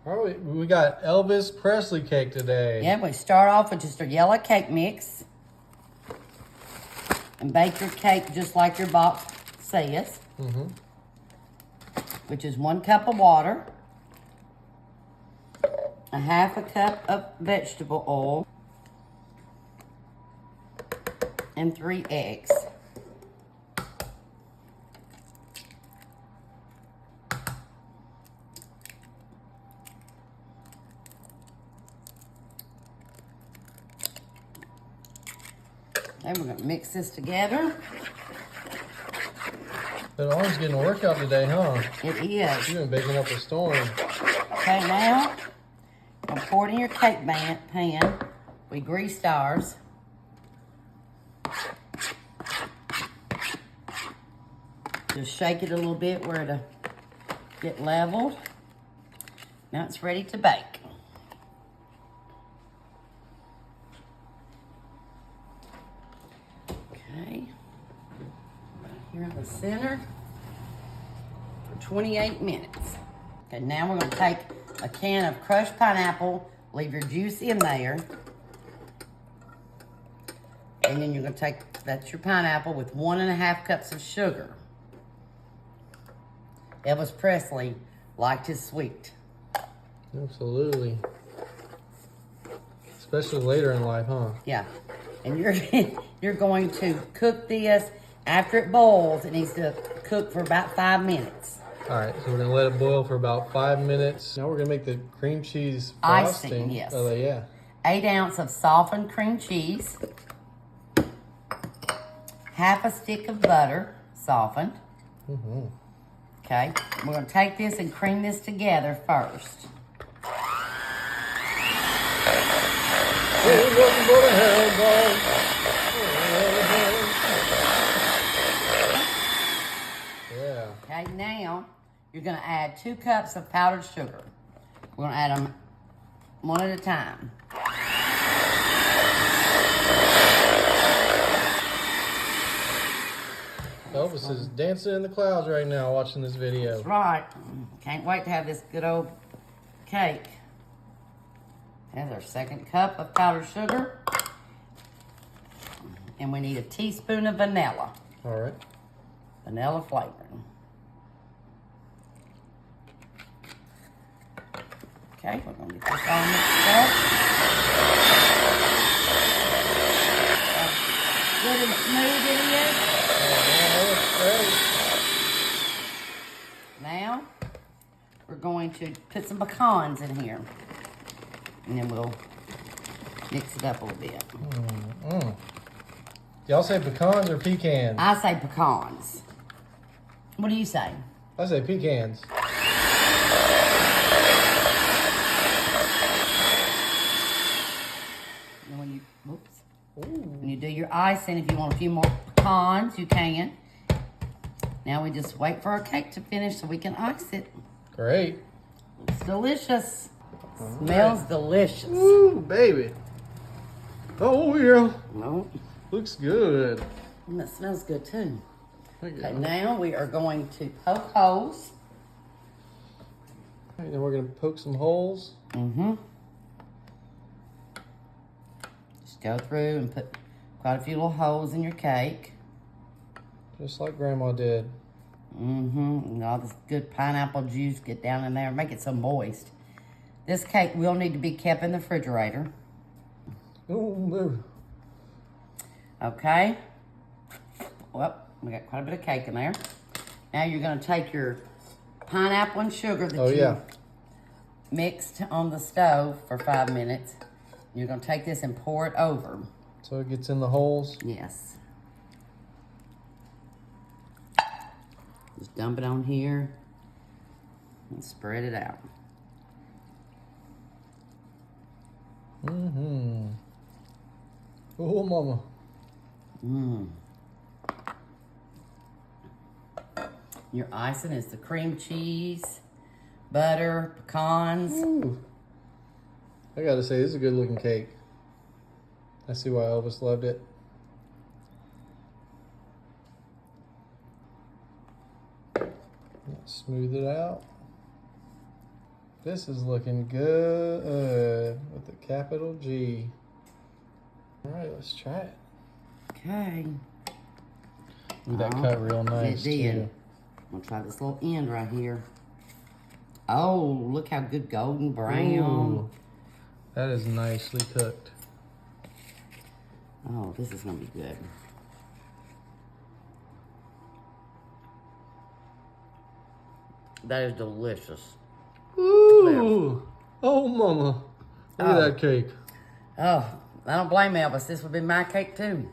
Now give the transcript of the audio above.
All right, we got Elvis Presley cake today. Yeah, we start off with just a yellow cake mix. And bake your cake just like your box says. Which is 1 cup of water. A half a cup of vegetable oil. And 3 eggs. Okay, we're gonna mix this together. That arm's getting a workout today, huh? It is. You've been baking up a storm. Okay, now, I'm pour it in your cake pan. We greased ours. Just shake it a little bit where it'll get leveled. Now it's ready to bake. Okay, right here in the center for 28 minutes. Okay, now we're gonna take a can of crushed pineapple, leave your juice in there. And then you're gonna take, that's your pineapple with 1.5 cups of sugar. Elvis Presley liked his sweet. Absolutely. Especially later in life, huh? Yeah. And you're going to cook this after it boils. It needs to cook for about 5 minutes. All right, so we're gonna let it boil for about 5 minutes. Now we're gonna make the cream cheese frosting. Icing, yes. Oh, yeah. 8 ounces of softened cream cheese. Half a stick of butter, softened. Okay, we're gonna take this and cream this together first. Yeah. Okay, now you're gonna add 2 cups of powdered sugar. We're gonna add them one at a time. Elvis is dancing in the clouds right now watching this video. That's right. Can't wait to have this good old cake. There's our 2nd cup of powdered sugar. And we need a teaspoon of vanilla. All right. Vanilla flavoring. Okay, we're gonna get this all mixed up. Good and smooth it is. Now, we're going to put some pecans in here. And then we'll mix it up a little bit. Y'all say pecans or pecans? I say pecans. What do you say? I say pecans. And when you do your icing, if you want a few more pecans, you can. Now we just wait for our cake to finish so we can ice it. Great. It's delicious. Smells delicious. Ooh, baby. Oh, yeah. No, Looks good. and it smells good too. Okay, Okay, now we are going to poke holes. All right, then we're going to poke some holes. Just go through and put quite a few little holes in your cake. Just like Grandma did. And all this good pineapple juice get down in there and make it so moist. This cake will need to be kept in the refrigerator. Oh, baby. Okay. Well, we got quite a bit of cake in there. Now you're going to take your pineapple and sugar that you mixed on the stove for 5 minutes. You're going to take this and pour it over. So it gets in the holes? Yes. Just dump it on here and spread it out. Oh, mama. Your icing is the cream cheese, butter, pecans. Ooh. I gotta say, this is a good looking cake. I see why Elvis loved it. Smooth it out. This is looking good with the capital G. All right, let's try it. Okay. Ooh, that cut real nice, it did. too. I'm gonna try this little end right here. Oh, look how good golden brown. Ooh, that is nicely cooked. Oh, this is gonna be good. That is delicious. Ooh! Oh, mama. Look at Oh. that cake. Oh, I don't blame Elvis. This would be my cake too.